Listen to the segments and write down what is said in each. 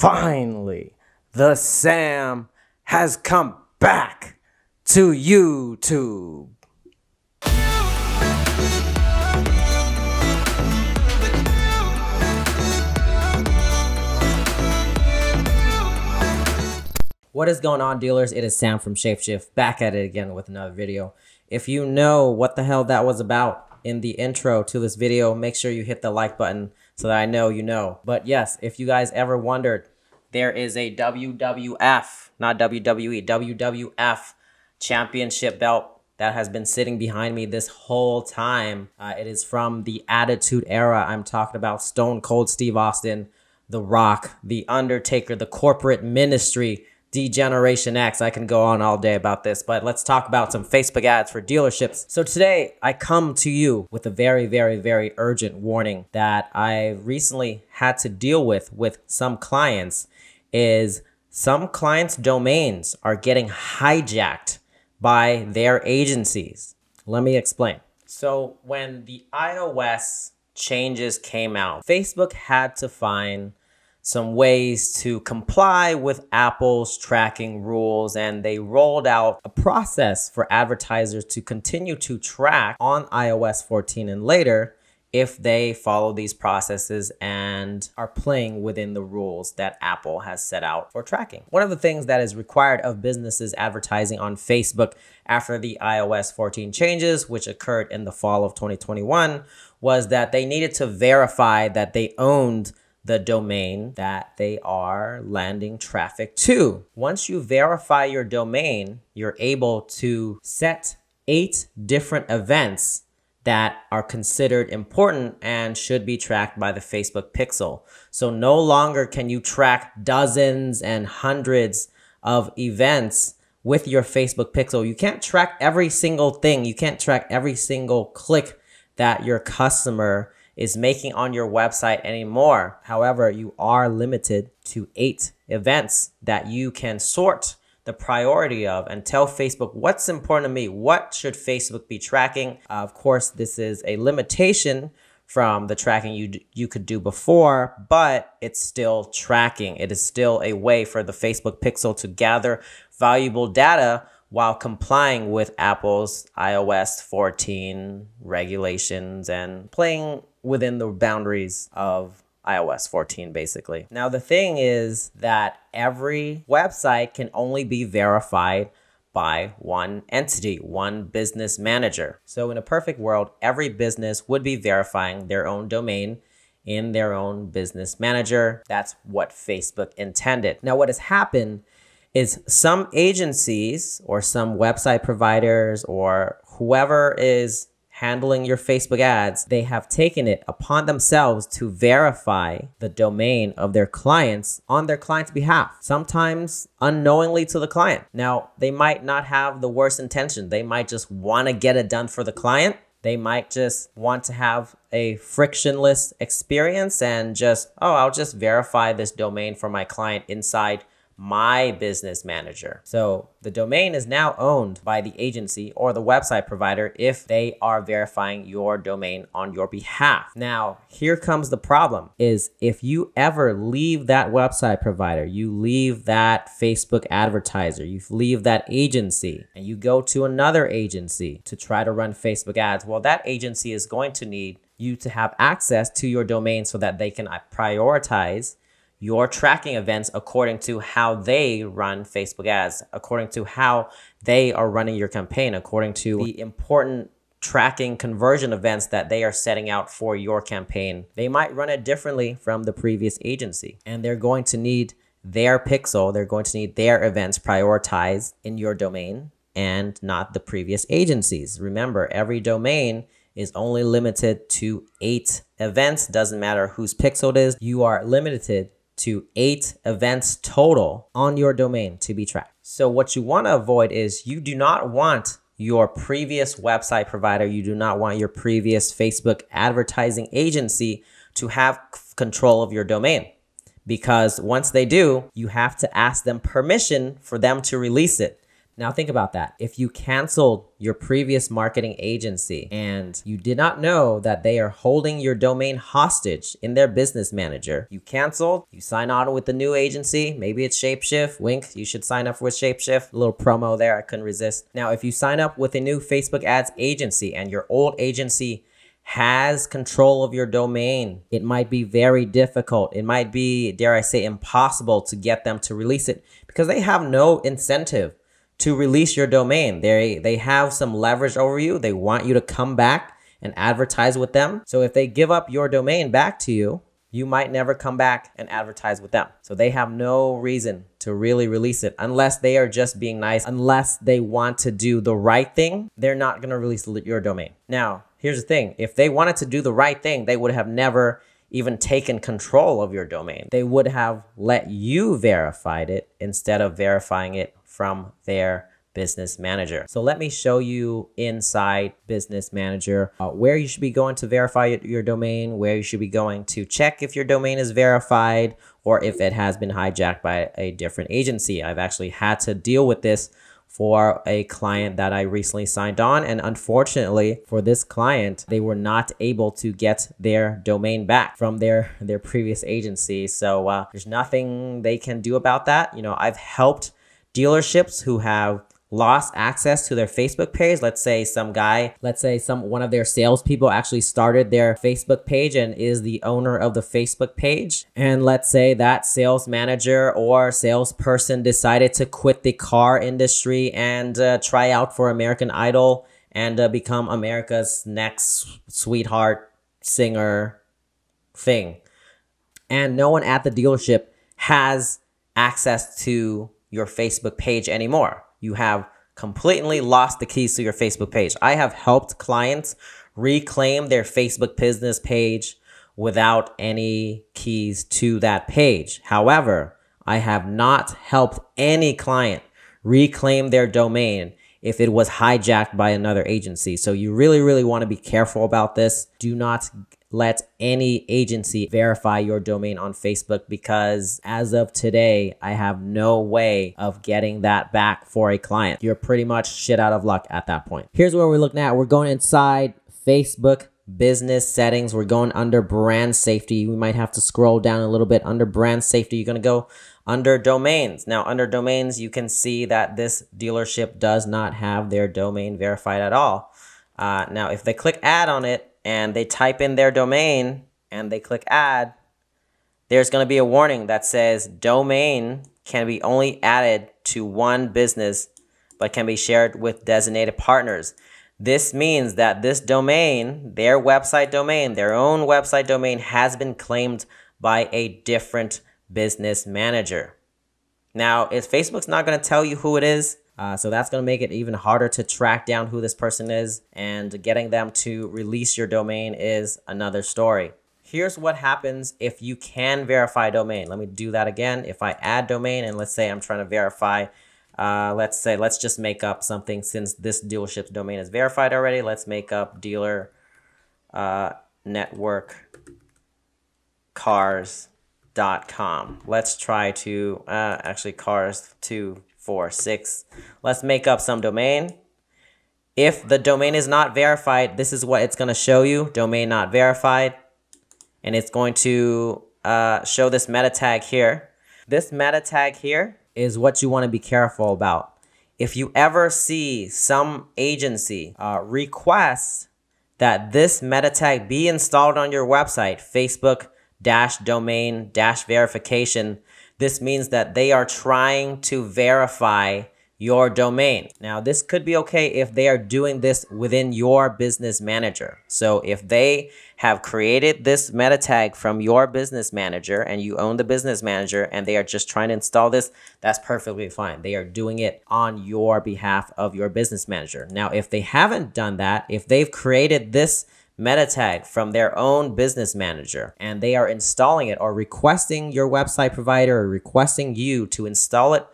Finally, the Sam has come back to YouTube. What is going on, dealers? It is Sam from ShapeShift, back at it again with another video. If you know what the hell that was about in the intro to this video, make sure you hit the like button so that I know you know. But yes, if you guys ever wondered, there is a WWF, not WWE, WWF championship belt that has been sitting behind me this whole time. It is from the Attitude Era. I'm talking about Stone Cold Steve Austin, The Rock, The Undertaker, the corporate ministry, D-Generation X. I can go on all day about this, but let's talk about some Facebook ads for dealerships. So today I come to you with a very, very, very urgent warning that I recently had to deal with some clients. Is some clients' domains are getting hijacked by their agencies. Let me explain. So when the iOS changes came out, Facebook had to find some ways to comply with Apple's tracking rules, and they rolled out a process for advertisers to continue to track on iOS 14 and later if they follow these processes and are playing within the rules that Apple has set out for tracking. One of the things that is required of businesses advertising on Facebook after the iOS 14 changes, which occurred in the fall of 2021, was that they needed to verify that they owned the domain that they are landing traffic to. Once you verify your domain, you're able to set 8 different events that are considered important and should be tracked by the Facebook pixel. So no longer can you track dozens and hundreds of events with your Facebook pixel. You can't track every single thing. You can't track every single click that your customer is making on your website anymore. However, you are limited to 8 events that you can sort the priority of and tell Facebook what's important to me. What should Facebook be tracking? Of course, this is a limitation from the tracking you could do before, but it's still tracking. It is still a way for the Facebook pixel to gather valuable data while complying with Apple's iOS 14 regulations and playing within the boundaries of iOS 14, basically. Now, the thing is that every website can only be verified by one entity, one business manager. So in a perfect world, every business would be verifying their own domain in their own business manager. That's what Facebook intended. Now, what has happened is some agencies or some website providers or whoever is handling your Facebook ads, they have taken it upon themselves to verify the domain of their clients on their client's behalf, sometimes unknowingly to the client. Now, they might not have the worst intention. They might just want to get it done for the client. They might just want to have a frictionless experience and just, oh, I'll just verify this domain for my client inside my business manager. So the domain is now owned by the agency or the website provider if they are verifying your domain on your behalf. Now, here comes the problem is if you ever leave that website provider, you leave that Facebook advertiser, you leave that agency and you go to another agency to try to run Facebook ads, well, that agency is going to need you to have access to your domain so that they can prioritize your tracking events according to how they run Facebook ads, according to how they are running your campaign, according to the important tracking conversion events that they are setting out for your campaign. They might run it differently from the previous agency, and they're going to need their pixel, they're going to need their events prioritized in your domain and not the previous agencies. Remember, every domain is only limited to 8 events. Doesn't matter whose pixel it is, you are limited to 8 events total on your domain to be tracked. So what you want to avoid is you do not want your previous website provider, you do not want your previous Facebook advertising agency to have control of your domain. Because once they do, you have to ask them permission for them to release it. Now think about that. If you canceled your previous marketing agency and you did not know that they are holding your domain hostage in their business manager, you canceled, you sign on with the new agency, maybe it's ShapeShift, wink, you should sign up with ShapeShift, a little promo there, I couldn't resist. Now, if you sign up with a new Facebook ads agency and your old agency has control of your domain, it might be very difficult. It might be, dare I say, impossible to get them to release it because they have no incentive to release your domain. They have some leverage over you. They want you to come back and advertise with them. So if they give up your domain back to you, you might never come back and advertise with them. So they have no reason to really release it unless they are just being nice, unless they want to do the right thing. They're not going to release your domain. Now, here's the thing. If they wanted to do the right thing, they would have never even taken control of your domain. They would have let you verify it instead of verifying it from their business manager. So let me show you inside Business Manager where you should be going to verify your domain, where you should be going to check if your domain is verified or if it has been hijacked by a different agency. I've actually had to deal with this for a client that I recently signed on. And unfortunately for this client, they were not able to get their domain back from their previous agency. So there's nothing they can do about that. You know, I've helped dealerships who have lost access to their Facebook page. Let's say one of their salespeople actually started their Facebook page and is the owner of the Facebook page. And let's say that sales manager or salesperson decided to quit the car industry and try out for American Idol and become America's next sweetheart singer thing. And no one at the dealership has access to your Facebook page anymore. You have completely lost the keys to your Facebook page. I have helped clients reclaim their Facebook business page without any keys to that page. However, I have not helped any client reclaim their domain if it was hijacked by another agency. So you really, really want to be careful about this. Do not let any agency verify your domain on Facebook because as of today, I have no way of getting that back for a client. You're pretty much shit out of luck at that point. Here's where we're looking at. We're going inside Facebook business settings. We're going under brand safety. We might have to scroll down a little bit. Under brand safety, you're going to go under domains. Now, under domains, you can see that this dealership does not have their domain verified at all. Now, if they click add on it, and they type in their domain and they click add, there's going to be a warning that says domain can be only added to one business, but can be shared with designated partners. This means that this domain, their website domain, their own website domain has been claimed by a different business manager. Now, if Facebook's not going to tell you who it is, so that's going to make it even harder to track down who this person is, and getting them to release your domain is another story. Here's what happens if you can verify domain. Let me do that again. If I add domain and let's say I'm trying to verify, let's just make up something since this dealership's domain is verified already. Let's make up dealer network cars.com. Let's try to actually cars246. Let's make up some domain. If the domain is not verified, this is what it's going to show you, domain not verified. And it's going to show this meta tag here. This meta tag here is what you want to be careful about. If you ever see some agency request that this meta tag be installed on your website, Facebook-domain-verification, this means that they are trying to verify your domain. Now, this could be okay if they are doing this within your business manager. So if they have created this meta tag from your business manager and you own the business manager and they are just trying to install this, that's perfectly fine. They are doing it on your behalf of your business manager. Now, if they haven't done that, if they've created this meta tag from their own business manager and they are installing it or requesting your website provider or requesting you to install it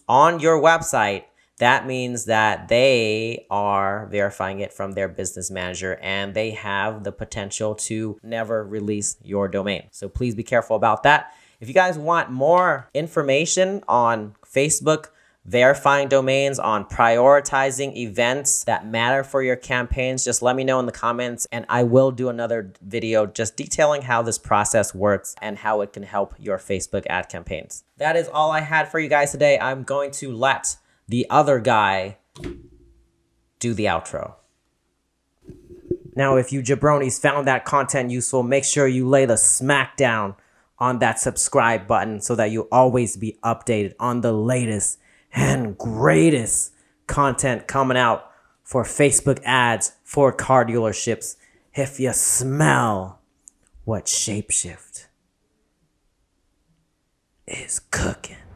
on your website, that means that they are verifying it from their business manager and they have the potential to never release your domain. So please be careful about that. If you guys want more information on Facebook verifying domains, on prioritizing events that matter for your campaigns, just let me know in the comments and I will do another video just detailing how this process works and how it can help your Facebook ad campaigns. That is all I had for you guys today. I'm going to let the other guy do the outro. Now, if you jabronis found that content useful, make sure you lay the smack down on that subscribe button so that you'll always be updated on the latest and greatest content coming out for Facebook ads for car dealerships. If you smell what ShapeShift is cooking.